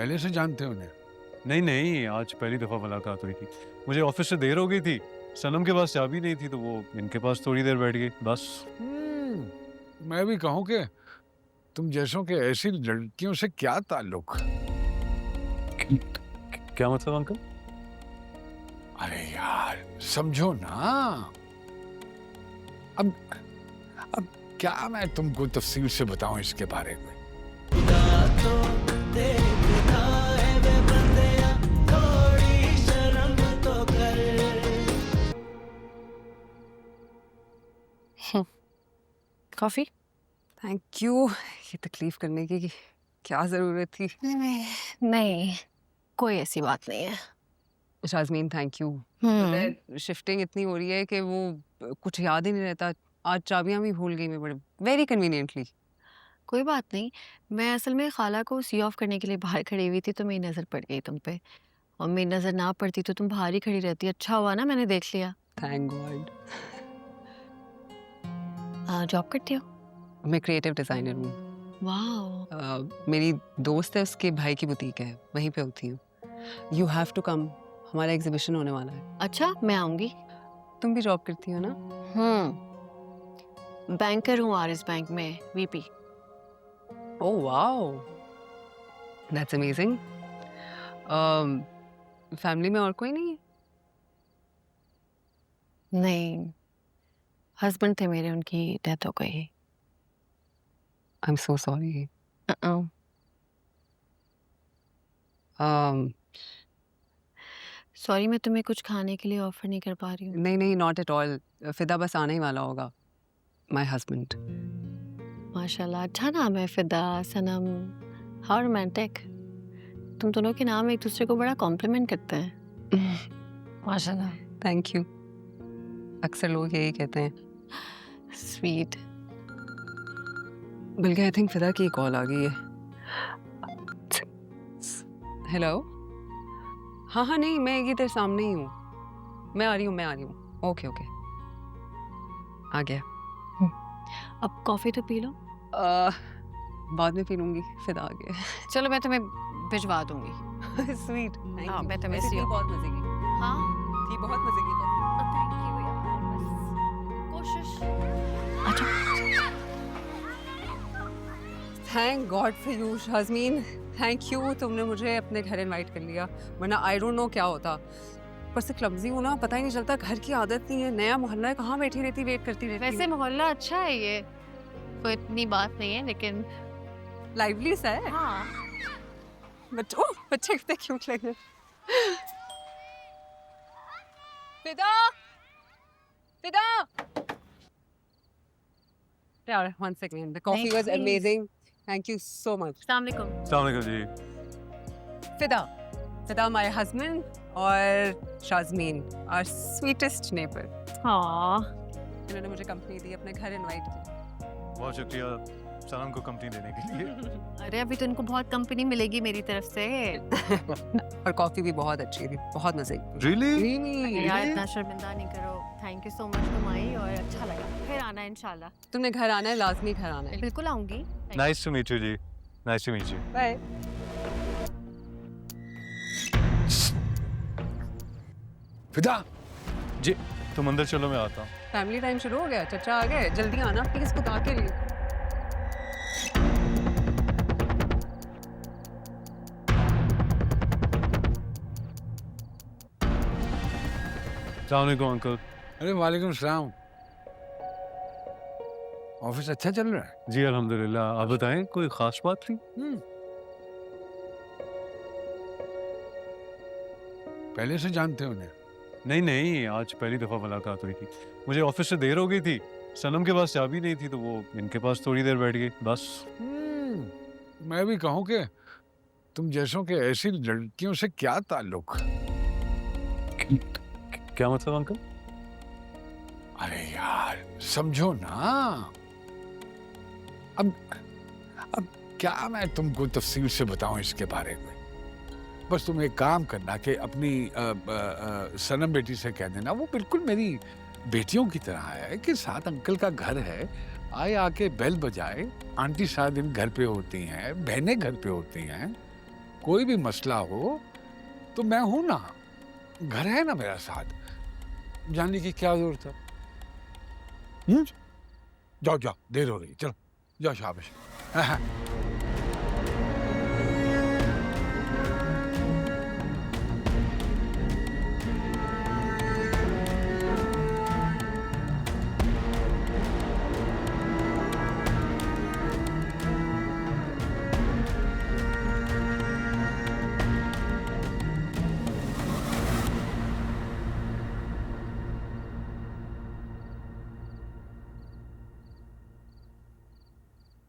पहले से जानते हो उन्हें? नहीं नहीं, आज पहली दफा मुलाकात हुई थी। मुझे ऑफिस से देर हो गई थी, सनम के पास चाबी नहीं थी तो वो इनके पास थोड़ी देर बैठ गई बस। मैं भी कहूँ कि तुम जैसों के ऐसी लड़कियों से क्या ताल्लुक? क्या मतलब अंकल? अरे यार समझो ना। अब अब क्या मैं तुमको तफसील से बताऊं इसके बारे में? कॉफी? Thank you. ये तकलीफ करने की क्या ज़रूरत थी? नहीं, कोई ऐसी बात नहीं है। शाज़मीन थैंक यू। शिफ्टिंग इतनी हो रही है कि वो कुछ याद ही नहीं रहता। आज चाबियां भी भूल गई मैं बड़े वेरी कन्वीनियंटली। कोई बात नहीं। मैं असल में खाला को सी ऑफ करने के लिए बाहर खड़ी हुई थी तो मेरी नज़र पड़ गई तुम पे, और मेरी नज़र ना पड़ती तो तुम बाहर ही खड़ी रहती। अच्छा हुआ ना मैंने देख लिया। Thank God. जॉब करती हो? मैं क्रिएटिव डिज़ाइनर हूँ। वाह। मेरी दोस्त है, उसके भाई की बुटीक है, वहीं पे होती हूँ। यू हैव टू कम, हमारा एग्जीबिशन होने वाला है। अच्छा, मैं आऊँगी। तुम भी जॉब करती हो ना? बैंकर हूँ आरएस बैंक में, VP. Oh wow, that's amazing. Family में और कोई नहीं है? नहीं, हस्बैंड थे मेरे, उनकी डेथ हो गई। I am so sorry. Sorry, मैं तुम्हें कुछ खाने के लिए ऑफर नहीं कर पा रही हूँ। नहीं नहीं, नॉट एट ऑल। फिदा बस आने ही वाला होगा, माय हस्बैंड। माशाल्लाह, अच्छा नाम है, फिदा, सनम, हाउ रोमांटिक। तुम दोनों के नाम एक दूसरे को बड़ा कॉम्प्लीमेंट करते हैं। माशाल्लाह। Thank you. अक्सर लोग यही कहते हैं। स्वीट। बल्कि आई थिंक फिदा की कॉल आ गई है। हेलो। हाँ हाँ, नहीं मैं इधर सामने ही हूँ। मैं आ रही हूँ। ओके ओके, आ गया। अब कॉफी तो पी लो। बाद में पी लूंगी, फिदा आ गया। चलो मैं तुम्हें भिजवा दूंगी। स्वीट। हाँ, मैं तुम्हें थी बहुत मजे की। हाँ थी बहुत मजे की कॉफी। थैंक यू यार, बस कोशिश। अच्छा, thank God for you Shazmeen, thank you. तुमने मुझे अपने घर इनवाइट कर लिया, वरना आई डोंट नो क्या होता। पर से क्लमजी हूँ ना, पता ही नहीं चलता। घर की आदत नहीं है, नया मोहल्ला है, कहाँ बैठी रहती, वेट करती रहती। वैसे मोहल्ला अच्छा है, ये कोई इतनी बात नहीं है, लेकिन लाइवली सा है। हाँ। बच्चे कितने क्यूट लग रहे। फिदा, फिदा। यार, one second. The coffee was amazing. Thank you so much. अस्सलाम वालेकुम। अस्सलाम वालेकुम जी। फिदा my husband और शाज़मीन our sweetest neighbor. हाँ। इन्होंने मुझे कंपनी दी, अपने घर इनवाइट किया। बहुत शुक्रिया सनम को कंपनी देने के लिए। अरे अभी तो इनको बहुत कंपनी मिलेगी मेरी तरफ से। और कॉफी भी बहुत अच्छी थी, बहुत मजे की। रियली? यार इतना शर्मिंदा नहीं करो। थैंक यू सो मच, तुम आई और अच्छा लगा। फिर आना इंशाल्लाह। तुमने घर आना है, लाजमी घर आना है। बिल्कुल आऊंगी। नाइस टू मीट यू जी। Nice to meet you. Bye. Fida, ji तुम अंदर चलो, मैं आता हूँ। फैमिली टाइम शुरू हो गया, चचा आ गए, जल्दी आना प्लीज, कुछ आके लिए। अस्सलाम वालेकुम अंकल। अरे वालेकुम सलाम। ऑफिस अच्छा चल रहा है? जी अल्हम्दुलिल्लाह। आप बताएं, कोई खास बात थी? पहले से जानते हो उन्हें? नहीं नहीं, आज पहली दफा मुलाकात हुई थी। मुझे ऑफिस से देर हो गई थी, सनम के पास चाबी नहीं थी तो वो इनके पास थोड़ी देर बैठ गई बस। मैं भी कहूँ कि तुम जैसों के ऐसी लड़कियों से क्या ताल्लुक? क्या मतलब अंकल? अरे यार समझो ना। अब क्या मैं तुमको तफसील से बताऊं इसके बारे में? बस तुम एक काम करना कि अपनी सनम बेटी से कह देना, वो बिल्कुल मेरी बेटियों की तरह है कि साथ अंकल का घर है, आए आके बेल बजाए। आंटी सारा दिन घर पे होती हैं, बहनें घर पे होती हैं, कोई भी मसला हो तो मैं हूं ना, घर है ना मेरा साथ, जानने की क्या जरूरत है? जाओ जाओ, देर हो रही, चलो जाओ, शाबाश। हाँ, हाँ।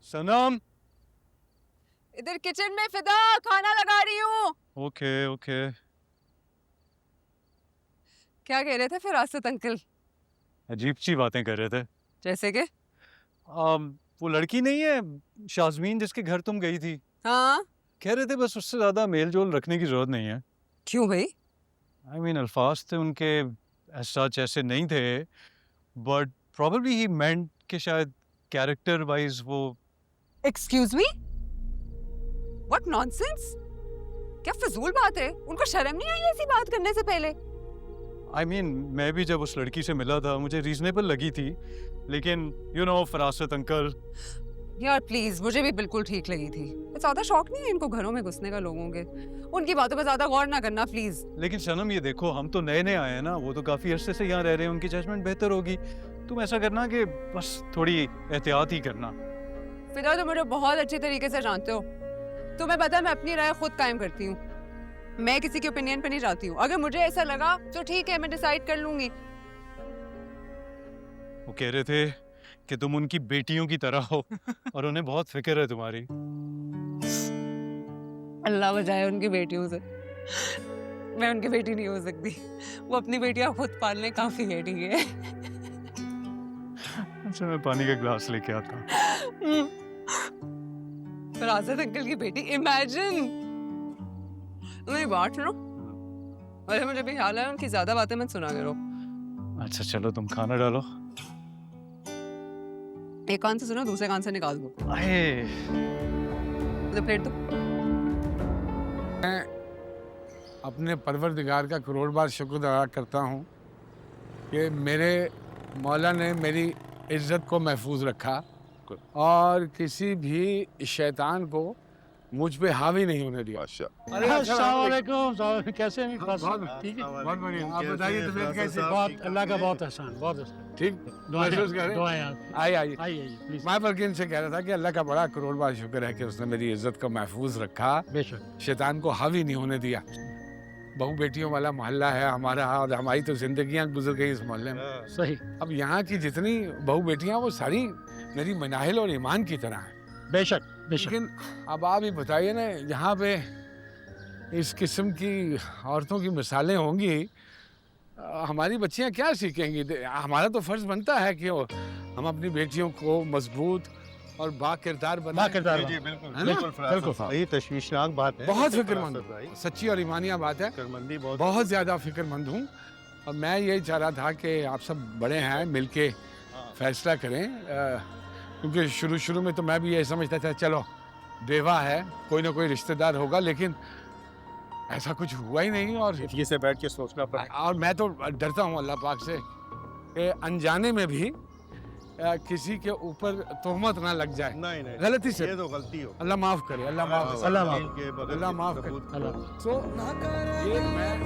सनम। इधर किचन में फिदा, खाना लगा रही हूँ। Okay okay. क्या कह रहे थे फिरासत अंकल? अजीब सी बातें कर रहे थे। जैसे कि? वो लड़की नहीं है शाज़मीन जिसके घर तुम गई थी, हाँ, कह रहे थे बस उससे ज़्यादा मेल जोल रखने की ज़रूरत नहीं है। क्यों भाई? आई मीन अल्फाज थे उनके सच ऐसे नहीं थे, बट प्रॉब्ली ही मेंट कि शायद कैरेक्टर वाइज वो। Excuse me, what nonsense? क्या फजूल बात है? उनको शर्म नहीं आई ऐसी बात करने से पहले? आई मीन मैं भी जब उस लड़की से मिला था मुझे रीजनेबल लगी थी, लेकिन यू नो फरासत अंकल। यार प्लीज, मुझे भी बिल्कुल ठीक लगी थी। ज्यादा शौक नहीं है इनको घरों में घुसने का लोगों के, उनकी बातों पे ज्यादा गौर ना करना प्लीज। लेकिन सनम ये देखो, हम तो नए नए आए हैं ना, वो तो काफी अरसे से यहाँ रह रहे हैं, उनकी जजमेंट बेहतर होगी। तुम ऐसा करना कि बस थोड़ी एहतियात ही करना। फिदा, तुम मुझे बहुत अच्छी तरीके से जानते हो, तुम्हें पता है मैं अपनी राय खुद कायम करती हूँ, मैं किसी के ओपिनियन पे नहीं जाती हूँ। अगर मुझे ऐसा लगा तो ठीक है, मैं डिसाइड कर लूंगी। वो कह रहे थे कि तुम उनकी बेटियों की तरह हो और उन्हें बहुत फिक्र है तुम्हारी। अल्लाह बचाए उनकी बेटियों से, मैं उनकी बेटी नहीं हो सकती। वो अपनी बेटियां खुद पालने काफी है, ठीक है? अच्छा मैं पानी का ग्लास लेके आता हूँ। फरासत अंकल की बेटी, इमेजिन। मेरी बात सुनो, अरे मुझे भी ख्याल है उनकी ज्यादा बातें मत सुना करो। अच्छा चलो तुम खाना डालो। एक कान से सुनो, दूसरे कान से निकाल दो। अरे तो प्लेट दो। मैं अपने परवरदिगार का करोड़ बार शुक्र अदा करता हूँ कि मेरे मौला ने मेरी इज्जत को महफूज रखा और किसी भी शैतान को मुझ पे हावी नहीं होने दिया। अरे अस्सलाम वालेकुम, कैसे हैं? ठीक है, बहुत बढ़िया। आप बताइए तबीयत कैसी? बहुत अल्लाह का बहुत एहसान, बहुत एहसान। ठीक, महसूस कर रहे हैं? दुआएं आप आइए आइए। आइए प्लीज। मैं बल्कि से कह रहा था कि अल्लाह का बड़ा करोड़ बार शुक्र है कि उसने मेरी इज्जत को महफूज रखा, बेशक। शैतान को हावी नहीं होने दिया। बहू बेटियों वाला मोहल्ला है हमारा, और हमारी तो जिंदगियां गुजर गई इस मोहल्ले में। सही। अब यहाँ की जितनी बहू बेटियां वो सारी मेरी मनाहिल और ईमान की तरह हैं। बेशक बेशक। लेकिन अब आप ही बताइए ना, यहाँ पे इस किस्म की औरतों की मिसालें होंगी, हमारी बच्चियाँ क्या सीखेंगी? हमारा तो फर्ज बनता है कि हम अपनी बेटियों को मजबूत और बाकिरदार बनाएं। बाकिरदार जी बिल्कुल है ना? बिल्कुल। यही तशवीशनाक बात है। बहुत फिक्रमंद, भाई, सच्ची और ईमानिया बात है। फिक्रमंदी बहुत बहुत ज़्यादा फिक्रमंद हूँ, और मैं यही चाह रहा था कि आप सब बड़े हैं, मिलके फैसला करें। क्योंकि शुरू में तो मैं भी यही समझता था चलो बेवा है, कोई ना कोई रिश्तेदार होगा, लेकिन ऐसा कुछ हुआ ही नहीं। और से बैठ के सोचना पड़ा। और मैं तो डरता हूँ अल्लाह पाक से कि अनजाने में भी किसी के ऊपर तोहमत ना लग जाए, नहीं नहीं, गलती से। ये तो गलती हो। अल्लाह माफ करे, अल्लाह माफ करे। अल्लाह माफ। अल्लाह माफ करे। तो ये मैं